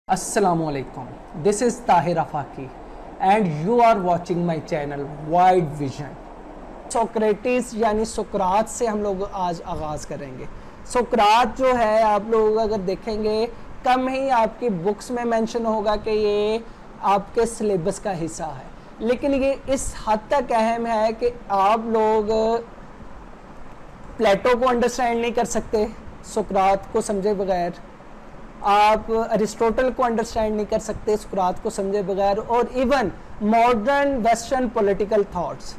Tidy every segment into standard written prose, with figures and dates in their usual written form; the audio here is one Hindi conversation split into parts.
Assalamualaikum. This is Tahir Afaki and you are watching my channel Wide Vision. Socrates यानी सुकरात से हम लोग आज आगाज़ करेंगे। सुकरात जो है आप लोग अगर देखेंगे कम ही आपकी बुक्स में मेंशन होगा कि ये आपके सिलेबस का हिस्सा है, लेकिन ये इस हद तक अहम है कि आप लोग प्लेटो को अंडरस्टैंड नहीं कर सकते सुकरात को समझे बगैर, आप अरिस्टोटल को अंडरस्टैंड नहीं कर सकते सुकरात को समझे बगैर, और even modern western political thoughts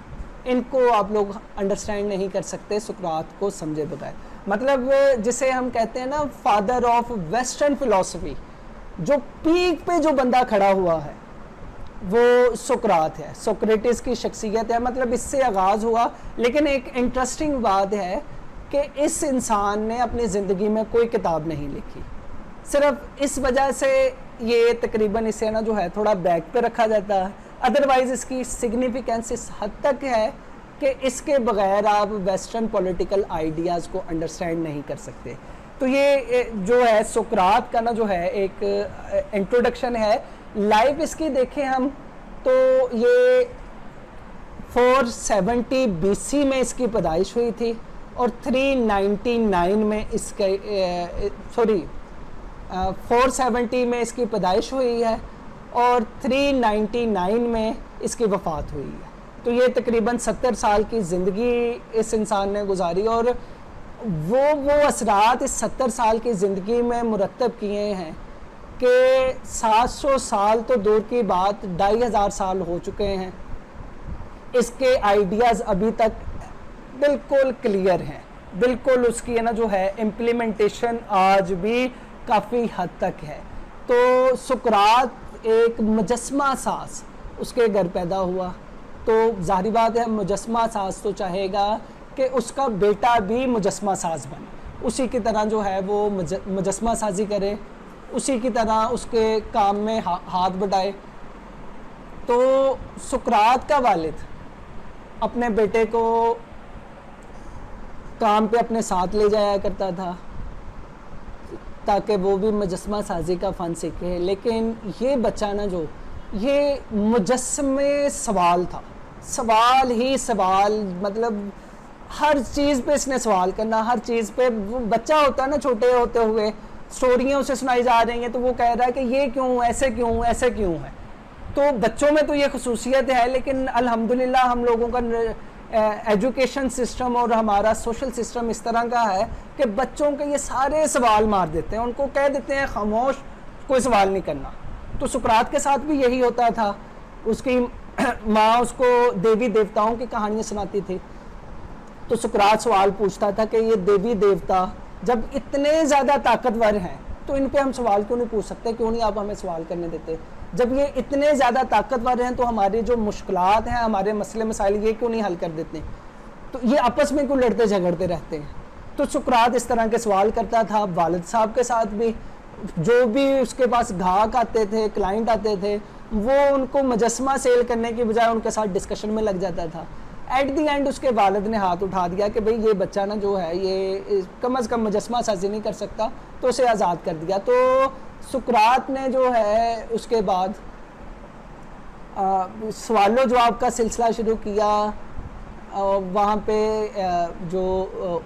इनको आप लोग अंडरस्टैंड नहीं कर सकते सुकरात को समझे बगैर। मतलब जिसे हम कहते हैं ना फादर ऑफ वेस्टर्न फिलॉसफी, जो पीक पे जो बंदा खड़ा हुआ है वो सुकरात है, सोक्रेटिस की शख्सियत है। मतलब इससे आगाज़ हुआ, लेकिन एक इंटरेस्टिंग बात है कि इस इंसान ने अपनी ज़िंदगी में कोई किताब नहीं लिखी। सिर्फ इस वजह से ये तकरीबन इसे ना जो है थोड़ा बैक पे रखा जाता है, अदरवाइज़ इसकी सिग्निफिकेंस इस हद तक है कि इसके बगैर आप वेस्टर्न पॉलिटिकल आइडियाज़ को अंडरस्टैंड नहीं कर सकते। तो ये जो है सुकरात का ना जो है एक इंट्रोडक्शन है। लाइफ इसकी देखें हम तो ये 470 BC में इसकी पैदाइश हुई थी और 399 में इसके 470 में इसकी पैदाइश हुई है और 399 में इसकी वफ़ात हुई है। तो ये तकरीबन 70 साल की ज़िंदगी इस इंसान ने गुजारी और वो असरात इस 70 साल की ज़िंदगी में मुरतब किए हैं कि 700 साल तो दूर की बात 2500 साल हो चुके हैं। इसके आइडियाज़ अभी तक बिल्कुल क्लियर हैं, बिल्कुल उसकी है ना जो है इम्प्लीमेंटेशन आज भी काफ़ी हद तक है। तो सुकरात एक मुजस्मा साज उसके घर पैदा हुआ, तो जाहिर बात है मुजस्मा साज तो चाहेगा कि उसका बेटा भी मुजस्मा साज बने, उसी की तरह जो है वो मुजस्मा साजी करे, उसी की तरह उसके काम में हाथ बढ़ाए। तो सुकरात का वालिद अपने बेटे को काम पे अपने साथ ले जाया करता था ताकि वो भी मुजस्मा साजी का फ़न सीखे, लेकिन ये बच्चा ना जो ये मुजस्मे सवाल था, सवाल ही सवाल, मतलब हर चीज़ पे इसने सवाल करना, हर चीज़ पे। वो बच्चा होता है ना, छोटे होते हुए स्टोरियाँ उसे सुनाई जा रही हैं तो वो कह रहा है कि ये क्यों, ऐसे क्यों, ऐसे क्यों है। तो बच्चों में तो ये खसूसियत है, लेकिन अल्हम्दुलिल्लाह हम लोगों का एजुकेशन सिस्टम और हमारा सोशल सिस्टम इस तरह का है कि बच्चों के ये सारे सवाल मार देते हैं, उनको कह देते हैं खामोश, कोई सवाल नहीं करना। तो सुकरात के साथ भी यही होता था। उसकी माँ उसको देवी देवताओं की कहानियाँ सुनाती थी, तो सुकरात सवाल पूछता था कि ये देवी देवता जब इतने ज़्यादा ताकतवर हैं तो इन पे हम सवाल क्यों नहीं पूछ सकते, क्यों नहीं आप हमें सवाल करने देते। जब ये इतने ज़्यादा ताकतवर हैं तो हमारी जो मुश्किलात हैं, हमारे मसले मसाइल, ये क्यों नहीं हल कर देते, तो ये आपस में क्यों लड़ते झगड़ते रहते हैं। तो सुकरात इस तरह के सवाल करता था वालिद साहब के साथ भी। जो भी उसके पास ग्राहक आते थे, क्लाइंट आते थे, वो उनको मुजस्मा सेल करने की बजाय उनके साथ डिस्कशन में लग जाता था। एट दी एंड उसके वालिद ने हाथ उठा दिया कि भाई ये बच्चा ना जो है ये कम अज़ कम मुजस्मा साजी नहीं कर सकता, तो उसे आज़ाद कर दिया। तो सुकरात ने जो है उसके बाद सवालों जवाब का सिलसिला शुरू किया। वहाँ पे जो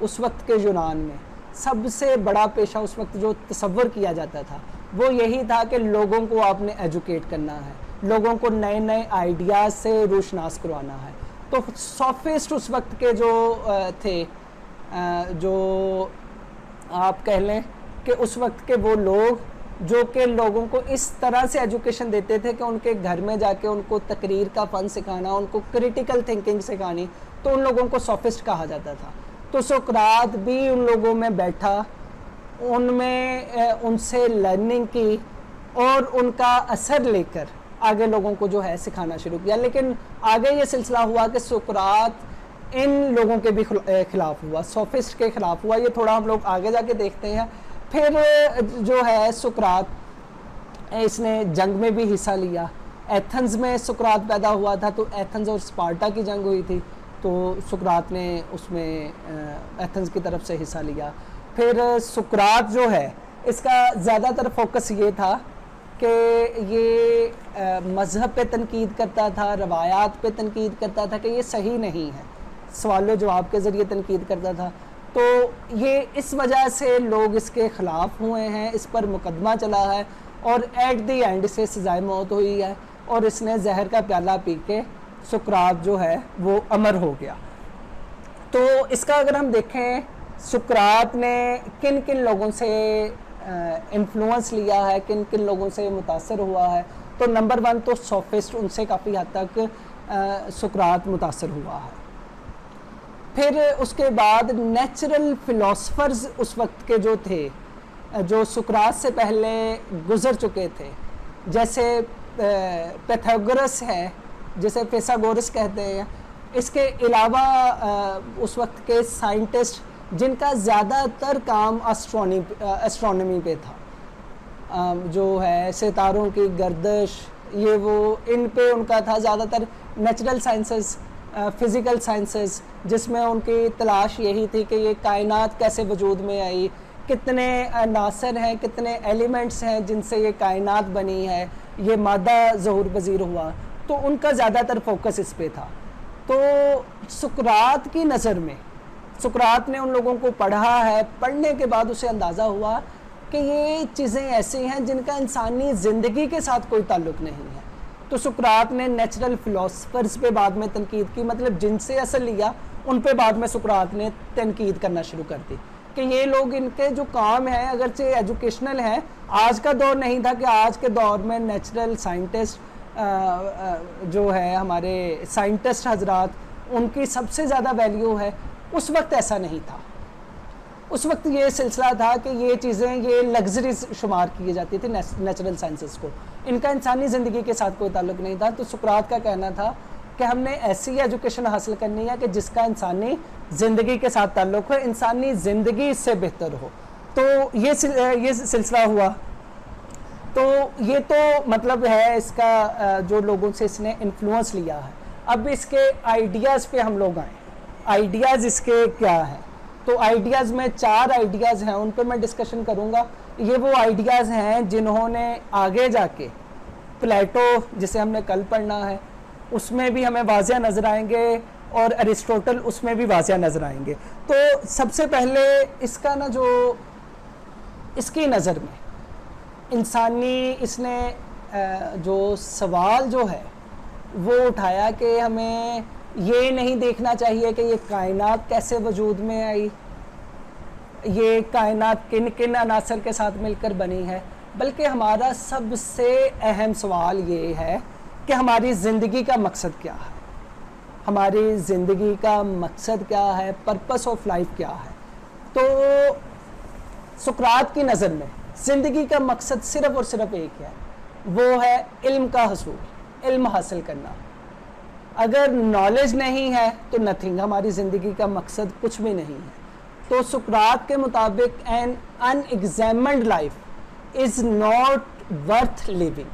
उस वक्त के यूनान में सबसे बड़ा पेशा उस वक्त जो तसव्वुर किया जाता था वो यही था कि लोगों को आपने एजुकेट करना है, लोगों को नए नए आइडियाज़ से रोशनास करवाना है। तो सॉफिस्ट उस वक्त के जो थे, जो आप कह लें कि उस वक्त के वो लोग जो कि लोगों को इस तरह से एजुकेशन देते थे कि उनके घर में जाके उनको तकरीर का फ़न सिखाना, उनको क्रिटिकल थिंकिंग सिखानी, तो उन लोगों को सॉफिस्ट कहा जाता था। तो सुकरात भी उन लोगों में बैठा, उनमें उनसे लर्निंग की और उनका असर लेकर आगे लोगों को जो है सिखाना शुरू किया। लेकिन आगे ये सिलसिला हुआ कि सुकरात इन लोगों के भी खिलाफ हुआ, सोफिस्ट के खिलाफ हुआ। ये थोड़ा हम लोग आगे जाके देखते हैं। फिर जो है सुकरात इसने जंग में भी हिस्सा लिया। एथेंस में सुकरात पैदा हुआ था, तो एथेंस और स्पार्टा की जंग हुई थी, तो सुकरात ने उसमें एथेंस की तरफ से हिस्सा लिया। फिर सुकरात जो है इसका ज़्यादातर फोकस ये था कि ये मज़हब पे तनकीद करता था, रवायात पे तनकीद करता था कि ये सही नहीं है, सवाल जवाब के ज़रिए तनकीद करता था। तो ये इस वजह से लोग इसके ख़िलाफ़ हुए हैं, इस पर मुकदमा चला है और एट दी एंड से सज़ाए मौत हुई है और इसने जहर का प्याला पी के सुकरात जो है वो अमर हो गया। तो इसका अगर हम देखें सुकरात ने किन किन लोगों से इन्फ्लुएंस लिया है, किन किन लोगों से मुतासर हुआ है, तो नंबर 1 तो सोफिस्ट, उनसे काफ़ी हद तक सुकरात मुतासर हुआ है। फिर उसके बाद नेचुरल फ़िलासफ़र्स उस वक्त के जो थे, जो सुकरात से पहले गुज़र चुके थे, जैसे पैथागोरस है, जैसे फिसागोरस कहते हैं। इसके अलावा उस वक्त के साइंटिस्ट जिनका ज़्यादातर काम एस्ट्रोनॉमी पे था, जो है सितारों की गर्दिश, ये वो, इन पे उनका था ज़्यादातर। नेचुरल साइंसेस, फ़िज़िकल साइंसेस, जिसमें उनकी तलाश यही थी कि ये कायनात कैसे वजूद में आई, कितने अनासर हैं, कितने एलिमेंट्स हैं जिनसे ये कायनात बनी है, ये मादा ज़हूर पज़ीर हुआ। तो उनका ज़्यादातर फोकस इस पे था। तो सुकरात की नज़र में, सुकरात ने उन लोगों को पढ़ा है, पढ़ने के बाद उसे अंदाज़ा हुआ कि ये चीज़ें ऐसी हैं जिनका इंसानी ज़िंदगी के साथ कोई ताल्लुक़ नहीं है। तो सुकरात ने नेचुरल फ़िलासफ़र्स पे बाद में तनकीद की, मतलब जिनसे असल लिया उन पे बाद में सुकरात ने तनकीद करना शुरू कर दी कि ये लोग, इनके जो काम है अगरचे एजुकेशनल है, आज का दौर नहीं था कि आज के दौर में नेचुरल साइंटिस्ट जो है हमारे साइंटिस्ट हजरात, उनकी सबसे ज़्यादा वैल्यू है। उस वक्त ऐसा नहीं था। उस वक्त ये सिलसिला था कि ये चीज़ें, ये लग्जरीज शुमार की जाती थी नेचुरल साइंसेस को, इनका इंसानी ज़िंदगी के साथ कोई ताल्लुक़ नहीं था। तो सुकरात का कहना था कि हमने ऐसी एजुकेशन हासिल करनी है कि जिसका इंसानी ज़िंदगी के साथ ताल्लुक़ हो, इंसानी ज़िंदगी इससे बेहतर हो। तो ये सिलसिला हुआ। तो ये तो मतलब है इसका जो लोगों से इसने इन्फ्लुएंस लिया है। अब इसके आइडियाज़ पे हम लोग आए, आइडियाज़ इसके क्या हैं। तो आइडियाज़ में 4 आइडियाज़ हैं, उन पे मैं डिस्कशन करूँगा। ये वो आइडियाज़ हैं जिन्होंने आगे जाके प्लेटो, जिसे हमने कल पढ़ना है, उसमें भी हमें वाज़िया नज़र आएंगे और अरिस्टोटल उसमें भी वाज़िया नज़र आएंगे। तो सबसे पहले इसका ना, जो इसकी नज़र में इंसानी, इसने जो सवाल जो है वो उठाया कि हमें ये नहीं देखना चाहिए कि ये कायनात कैसे वजूद में आई, ये कायनात किन किन अनासर के साथ मिलकर बनी है, बल्कि हमारा सबसे अहम सवाल ये है कि हमारी ज़िंदगी का मकसद क्या है, हमारी ज़िंदगी का मकसद क्या है, पर्पस ऑफ लाइफ क्या है। तो सुकरात की नज़र में ज़िंदगी का मकसद सिर्फ़ और सिर्फ एक है, वो है इल्म का हसूल, इल्म हासिल करना। अगर नॉलेज नहीं है तो नथिंग, हमारी ज़िंदगी का मकसद कुछ भी नहीं है। तो सुकरात के मुताबिक an unexamined life is not worth living,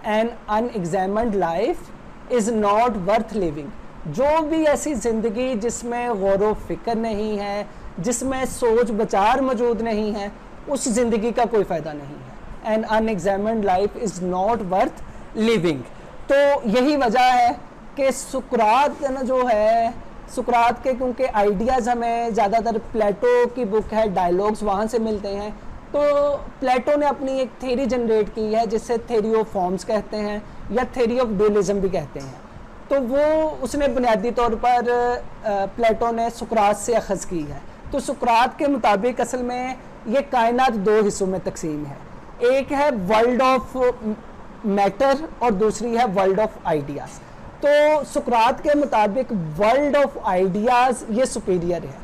an unexamined life is not worth living. जो भी ऐसी ज़िंदगी जिसमें गौर फ़िक्र नहीं है, जिसमें सोच विचार मौजूद नहीं है, उस ज़िंदगी का कोई फ़ायदा नहीं है। An unexamined life is not worth living. तो यही वजह है कि सुकरात ना जो है, सुकरात के क्योंकि आइडियाज़ हमें ज़्यादातर प्लेटो की बुक है डायलॉग्स, वहाँ से मिलते हैं। तो प्लेटो ने अपनी एक थ्योरी जनरेट की है जिसे थ्योरी ऑफ फॉर्म्स कहते हैं या थ्योरी ऑफ डुअलिज्म भी कहते हैं। तो वो उसने बुनियादी तौर पर प्लेटो ने सुकरात से अखज़ की है। तो सुकरात के मुताबिक असल में ये कायनात 2 हिस्सों में तकसीम है, एक है वर्ल्ड ऑफ मैटर और दूसरी है वर्ल्ड ऑफ आइडियाज़। तो सुकरात के मुताबिक वर्ल्ड ऑफ आइडियाज़ ये सुपीरियर है,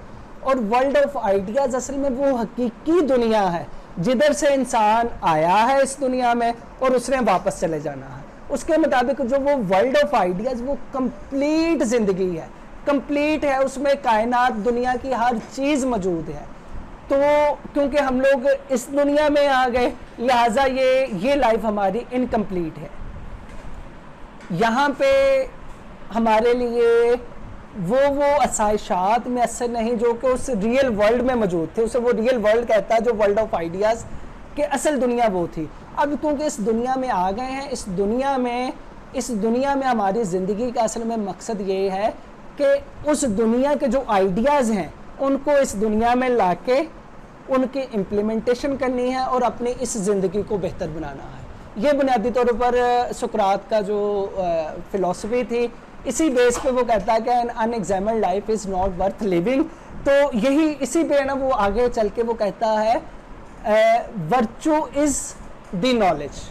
और वर्ल्ड ऑफ आइडियाज़ असल में वो हकीकी दुनिया है जिधर से इंसान आया है इस दुनिया में और उसने वापस चले जाना है। उसके मुताबिक जो वो वर्ल्ड ऑफ आइडियाज़ वो कंप्लीट ज़िंदगी है, कंप्लीट है, उसमें कायनात दुनिया की हर चीज़ मौजूद है। तो क्योंकि हम लोग इस दुनिया में आ गए, लिहाजा ये लाइफ हमारी इनकम्प्लीट है। यहाँ पे हमारे लिए वो आसाइशात में असर नहीं जो कि उस रियल वर्ल्ड में मौजूद थे, उसे वो रियल वर्ल्ड कहता है जो वर्ल्ड ऑफ आइडियाज़ कि असल दुनिया वो थी। अब क्योंकि इस दुनिया में आ गए हैं, इस दुनिया में हमारी ज़िंदगी का असल में मकसद ये है कि उस दुनिया के जो आइडियाज़ हैं उनको इस दुनिया में लाके उनकी इम्प्लीमेंटेशन करनी है और अपनी इस ज़िंदगी को बेहतर बनाना है। ये बुनियादी तौर पर सुकरात का जो फ़िलॉसफी थी, इसी बेस पे वो कहता है कि an unexamined life is not worth living. तो यही इसी पे ना वो आगे चल के वो कहता है virtue is the knowledge,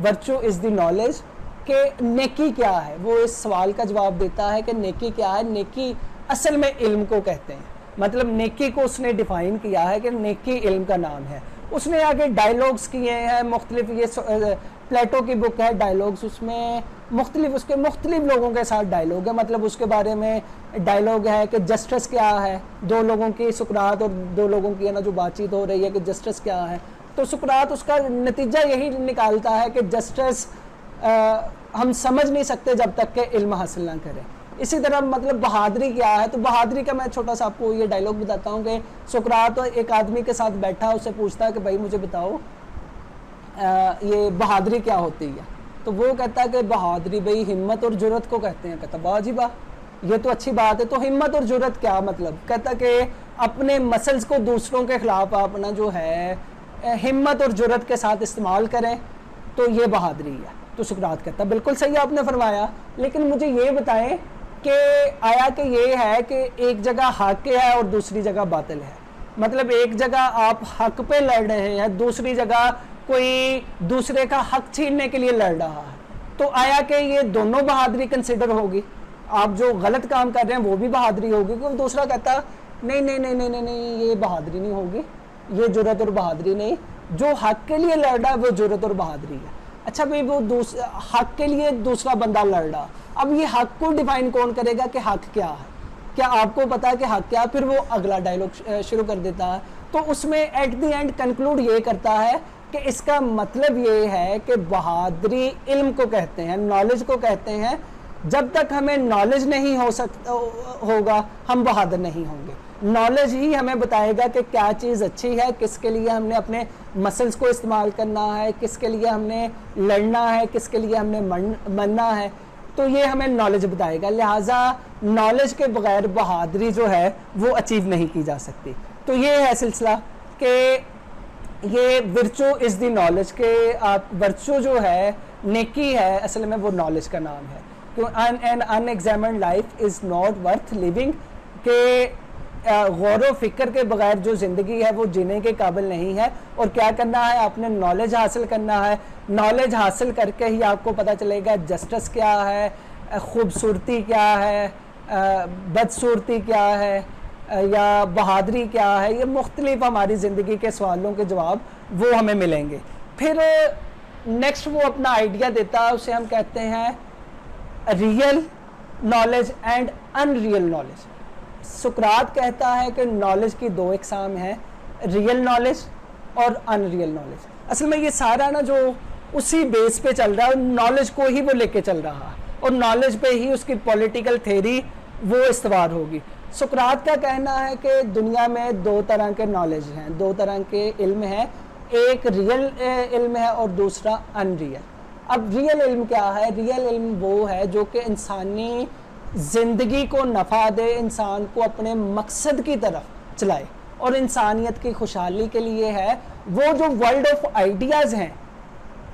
virtue is the knowledge कि नेकी क्या है। वो इस सवाल का जवाब देता है कि नेकी क्या है। नेकी असल में इल्म को कहते हैं, मतलब नेकी को उसने डिफ़ाइन किया है कि नेकी इल्म का नाम है। उसने आगे डायलॉग्स किए हैं मुख्तलिफ, ये प्लेटो की बुक है डायलॉग्स, उसमें उसके मुख्तलिफ लोगों के साथ डायलॉग है। मतलब उसके बारे में डायलॉग है कि जस्टिस क्या है, दो लोगों की, सुकरात और दो लोगों की है ना जो बातचीत हो रही है कि जस्टिस क्या है। तो सुकरात उसका नतीजा यही निकालता है कि जस्टिस हम समझ नहीं सकते जब तक कि इल्म हासिल ना करें। इसी तरह मतलब बहादुरी क्या है, तो बहादुरी का मैं छोटा सा आपको ये डायलॉग बताता हूँ कि सुकरात एक आदमी के साथ बैठा, उससे पूछता है कि भाई मुझे बताओ ये बहादुरी क्या होती है। तो वो कहता है कि बहादुरी भाई हिम्मत और जुर्रत को कहते हैं। कहता वाह जी वाह, ये तो अच्छी बात है। तो हिम्मत और जुर्रत क्या मतलब? कहता कि अपने मसल्स को दूसरों के खिलाफ अपना जो है हिम्मत और जुर्रत के साथ इस्तेमाल करें, तो ये बहादुरी है। तो सुकरात कहता बिल्कुल सही आपने फरमाया, लेकिन मुझे ये बताएं कि आया कि ये है कि एक जगह हक है और दूसरी जगह बातिल है। मतलब एक जगह आप हक पे लड़ रहे हैं, दूसरी जगह कोई दूसरे का हक छीनने के लिए लड़ रहा है। तो आया कि ये दोनों बहादुरी कंसिडर होगी? आप जो गलत काम कर रहे हैं वो भी बहादुरी होगी? क्योंकि दूसरा कहता नहीं नहीं नहीं नहीं नहीं नहीं, ये बहादुरी नहीं होगी, ये जुर्रत और बहादुरी नहीं, जो हक के लिए लड़ रहा है वो जुर्रत और बहादुरी है। अच्छा भाई, वो हक के लिए दूसरा बंदा लड़ रहा, अब ये हक को डिफाइन कौन करेगा कि हक क्या है? क्या आपको पता है कि हक क्या? फिर वो अगला डायलॉग शुरू कर देता है। तो उसमें एट द एंड कंक्लूड ये करता है कि इसका मतलब ये है कि बहादुरी इल्म को कहते हैं, नॉलेज को कहते हैं। जब तक हमें नॉलेज नहीं होगा हम बहादुर नहीं होंगे। नॉलेज ही हमें बताएगा कि क्या चीज़ अच्छी है, किसके लिए हमने अपने मसल्स को इस्तेमाल करना है, किसके लिए हमने लड़ना है, किसके लिए हमने मरना है। तो ये हमें नॉलेज बताएगा। लिहाजा नॉलेज के बगैर बहादुरी जो है वो अचीव नहीं की जा सकती। तो ये है सिलसिला कि ये वर्चू इज़ द नॉलेज के आप वर्चू जो है नेकी है, असल में वो नॉलेज का नाम है। क्यों an unexamined life is not worth living, के गौर व फिक्र के बगैर जो ज़िंदगी है वो जीने के काबिल नहीं है। और क्या करना है? आपने नॉलेज हासिल करना है। नॉलेज हासिल करके ही आपको पता चलेगा जस्टिस क्या है, खूबसूरती क्या है, बदसूरती क्या है, या बहादुरी क्या है। ये मुख्तलिफ हमारी ज़िंदगी के सवालों के जवाब वो हमें मिलेंगे। फिर नेक्स्ट वो अपना आइडिया देता है, उसे हम कहते हैं real knowledge and unreal knowledge. सुकरात कहता है कि नॉलेज की दो इकसाम हैं, रियल नॉलेज और अनरियल नॉलेज। असल में ये सारा ना जो उसी बेस पे चल रहा है, नॉलेज को ही वो लेके चल रहा है और नॉलेज पे ही उसकी पॉलिटिकल थ्योरी वो इस्तवार होगी। सुकरात का कहना है कि दुनिया में दो तरह के नॉलेज हैं, दो तरह के इल्म हैं, एक रियल इल्म है और दूसरा अनरियल। अब रियल इल्म क्या है? रियल इल्म वो है जो कि इंसानी ज़िंदगी को नफ़ा दे, इंसान को अपने मकसद की तरफ चलाए और इंसानियत की खुशहाली के लिए है। वो जो वर्ल्ड ऑफ आइडियाज़ हैं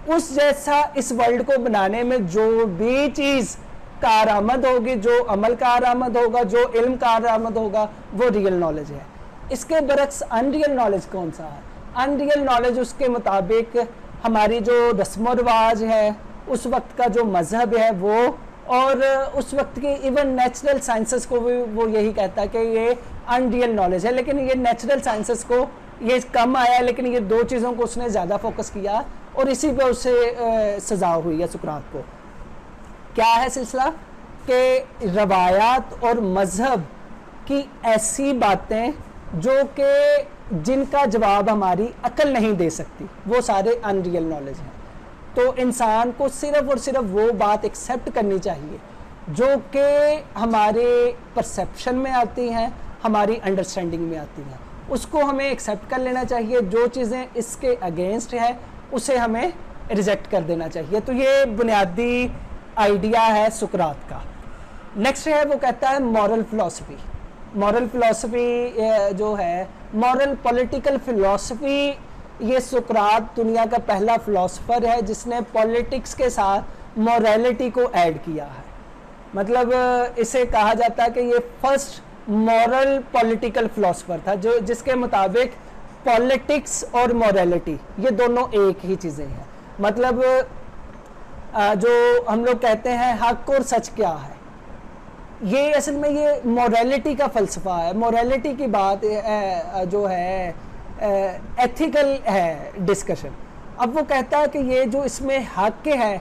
उस जैसा इस वर्ल्ड को बनाने में जो भी चीज़ कारआमद होगी, जो अमल कारआमद होगा, जो इल्म कारआमद होगा, वो रियल नॉलेज है। इसके बरक्स अनरियल नॉलेज कौन सा है? अनरियल नॉलेज उसके मुताबिक हमारी जो रस्म रिवाज है, उस वक्त का जो मज़हब है वो, और उस वक्त की इवन नेचुरल साइंसेस को भी वो यही कहता है कि ये अनरियल नॉलेज है। लेकिन ये नेचुरल साइंसेस को ये कम आया, लेकिन ये दो चीज़ों को उसने ज़्यादा फोकस किया और इसी पे उससे सजा हुई है सुकरात को। क्या है सिलसिला? कि रवायात और मज़हब की ऐसी बातें जो कि जिनका जवाब हमारी अकल नहीं दे सकती, वो सारे अनरियल नॉलेज हैं। तो इंसान को सिर्फ और सिर्फ वो बात एक्सेप्ट करनी चाहिए जो कि हमारे परसेप्शन में आती हैं, हमारी अंडरस्टैंडिंग में आती हैं, उसको हमें एक्सेप्ट कर लेना चाहिए। जो चीज़ें इसके अगेंस्ट है उसे हमें रिजेक्ट कर देना चाहिए। तो ये बुनियादी आइडिया है सुकरात का। नेक्स्ट है, वो कहता है मॉरल फिलॉसफी। मॉरल फिलॉसफी जो है, मॉरल पॉलिटिकल फिलॉसफी, ये सुकरात दुनिया का पहला फिलॉसफर है जिसने पॉलिटिक्स के साथ मॉरलिटी को ऐड किया है। मतलब इसे कहा जाता है कि ये फर्स्ट मॉरल पॉलिटिकल फिलॉसफर था जो जिसके मुताबिक पॉलिटिक्स और मॉरलिटी ये दोनों एक ही चीज़ें हैं। मतलब जो हम लोग कहते हैं हक और सच क्या है, ये असल में ये मॉरलिटी का फ़लसफ़ा है। मॉरलिटी की बात जो है एथिकल है डिस्कशन। अब वो कहता है कि ये जो इसमें हक है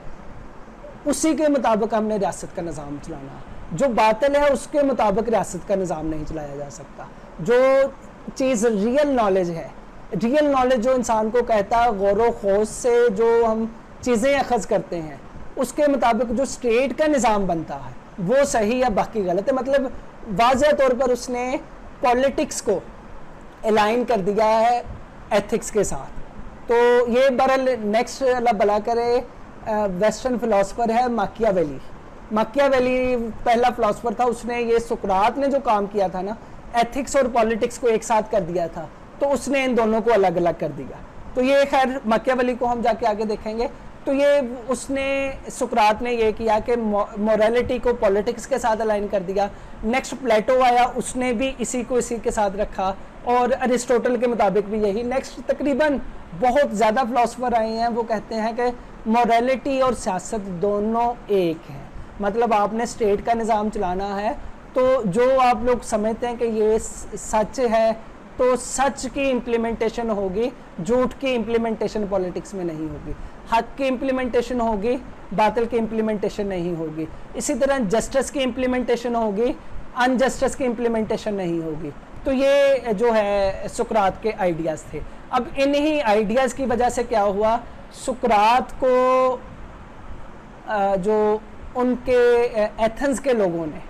उसी के मुताबिक हमने रियासत का निज़ाम चलाना है, जो बातिल है उसके मुताबिक रियासत का निज़ाम नहीं चलाया जा सकता। जो चीज़ रियल नॉलेज है, रियल नॉलेज जो इंसान को कहता है गौर व खौज से जो हम चीज़ें अखज़ करते हैं उसके मुताबिक जो स्टेट का निज़ाम बनता है वो सही या बाकी गलत है। मतलब वाज़ह तौर पर उसने पॉलिटिक्स को अलाइन कर दिया है एथिक्स के साथ। तो ये बहरहाल नेक्स्ट अल्लाह भला करे वेस्टर्न फिलोसफर है माकियावेली। माकियावेली पहला फिलोसफर था, उसने ये सुकरात ने जो काम किया था ना, एथिक्स और पॉलिटिक्स को एक साथ कर दिया था, तो उसने इन दोनों को अलग अलग कर दिया। तो ये खैर माकियावेली को हम जाके आगे देखेंगे। तो ये उसने सुकरात ने ये किया कि मोरालिटी को पॉलिटिक्स के साथ अलाइन कर दिया। नेक्स्ट प्लेटो आया, उसने भी इसी को इसी के साथ रखा, और अरिस्टोटल के मुताबिक भी यही। नेक्स्ट तकरीबन बहुत ज़्यादा फिलोसफर आए हैं, वो कहते हैं कि मोरालिटी और सियासत दोनों एक हैं। मतलब आपने स्टेट का निज़ाम चलाना है तो जो आप लोग समझते हैं कि ये सच है तो सच की इम्प्लीमेंटेशन होगी, झूठ की इम्प्लीमेंटेशन पॉलिटिक्स में नहीं होगी। हक की इम्प्लीमेंटेशन होगी, बातिल की इम्प्लीमेंटेशन नहीं होगी। इसी तरह जस्टिस की इम्प्लीमेंटेशन होगी, अनजस्टिस की इम्प्लीमेंटेशन नहीं होगी। तो ये जो है सुकरात के आइडियाज़ थे। अब इन्हीं आइडियाज़ की वजह से क्या हुआ, सुकरात को जो उनके एथेंस के लोगों ने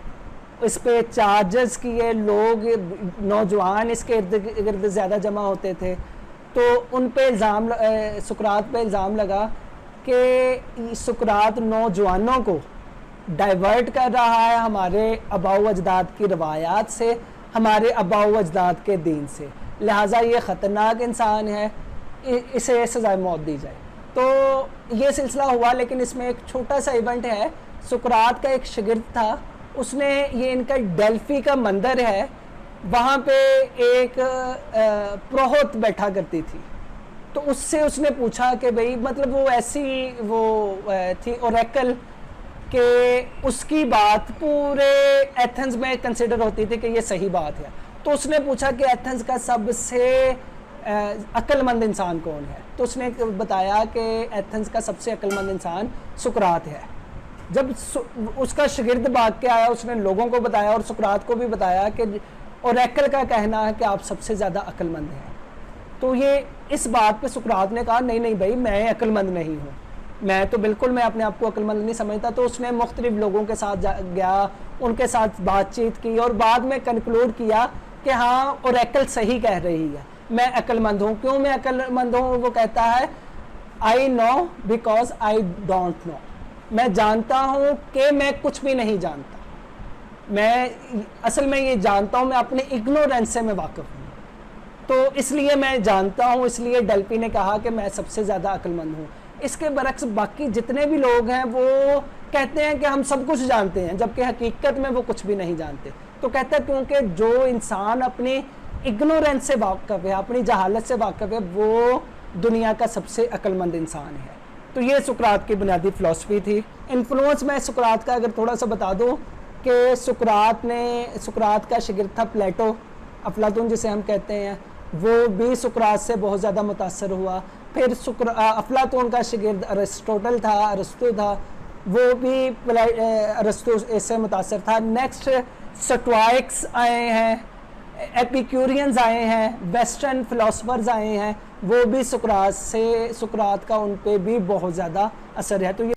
इस पे चार्जेस किए, लोग नौजवान इसके इर्द गिर्द ज़्यादा जमा होते थे, तो उन पे इल्ज़ाम सुकरात पे इल्ज़ाम लगा कि सुकरात नौजवानों को डाइवर्ट कर रहा है हमारे आबाओ अजदाद की रवायात से, हमारे आबाओ अजदाद के दीन से, लिहाजा ये ख़तरनाक इंसान है, इसे सज़ाए मौत दी जाए। तो ये सिलसिला हुआ। लेकिन इसमें एक छोटा सा इवेंट है। सुकरात का एक शागिर्द था, उसने ये इनका डेल्फी का मंदिर है, वहाँ पे एक प्रोहत बैठा करती थी, तो उससे उसने पूछा कि भाई मतलब वो ऐसी वो थी ओरेकल कि उसकी बात पूरे एथेंस में कंसिडर होती थी कि ये सही बात है। तो उसने पूछा कि एथेंस का सबसे अक्लमंद इंसान कौन है, तो उसने बताया कि एथेंस का सबसे अक्लमंद इंसान सुकरात है। जब उसका शागिर्द भाग के आया, उसने लोगों को बताया और सुकरात को भी बताया कि ओरेकल का कहना है कि आप सबसे ज़्यादा अक्लमंद हैं। तो ये इस बात पे सुकरात ने कहा नहीं नहीं भाई, मैं अक्लमंद नहीं हूँ, मैं तो बिल्कुल मैं अपने आप को अक्लमंद नहीं समझता। तो उसने मुख्तलिफ लोगों के साथ गया, उनके साथ बातचीत की और बाद में कंक्लूड किया कि हाँ ओरेकल सही कह रही है, मैं अक्लमंद हूँ। क्यों मैं अक्लमंद हूँ? वो कहता है I know because I don't know, मैं जानता हूँ कि मैं कुछ भी नहीं जानता, मैं असल में ये जानता हूँ, मैं अपने इग्नोरेंस से मैं वाकिफ़ हूँ, तो इसलिए मैं जानता हूँ। इसलिए डेल्फी ने कहा कि मैं सबसे ज़्यादा अक्लमंद हूँ। इसके बरक्स बाकी जितने भी लोग हैं वो कहते हैं कि हम सब कुछ जानते हैं, जबकि हकीकत में वो कुछ भी नहीं जानते। तो कहता है क्योंकि जो इंसान अपनी इग्नोरेंस से वाकिफ़ है, अपनी जहालत से वाकिफ़ है, वो दुनिया का सबसे अक्लमंद इंसान है। तो ये सुकरात की बुनियादी फ़िलासफ़ी थी। इन्फ्लुएंस मैं सुकरात का अगर थोड़ा सा बता दूँ कि सुकरात का शागिर्द था प्लेटो, अफलातून जिसे हम कहते हैं, वो भी सुकरात से बहुत ज़्यादा मुतासर हुआ। फिर अफलातून का शागिर्द अरिस्टोटल था, अरस्तु था, वो भी अरस्तु इससे मुतासर था। नेक्स्ट स्टोइक्स आए हैं, एपिक्यूरियंस आए हैं, वेस्टर्न फिलोसफर्स आए हैं, वो भी सुकरात का उन पे भी बहुत ज़्यादा असर है। तो ये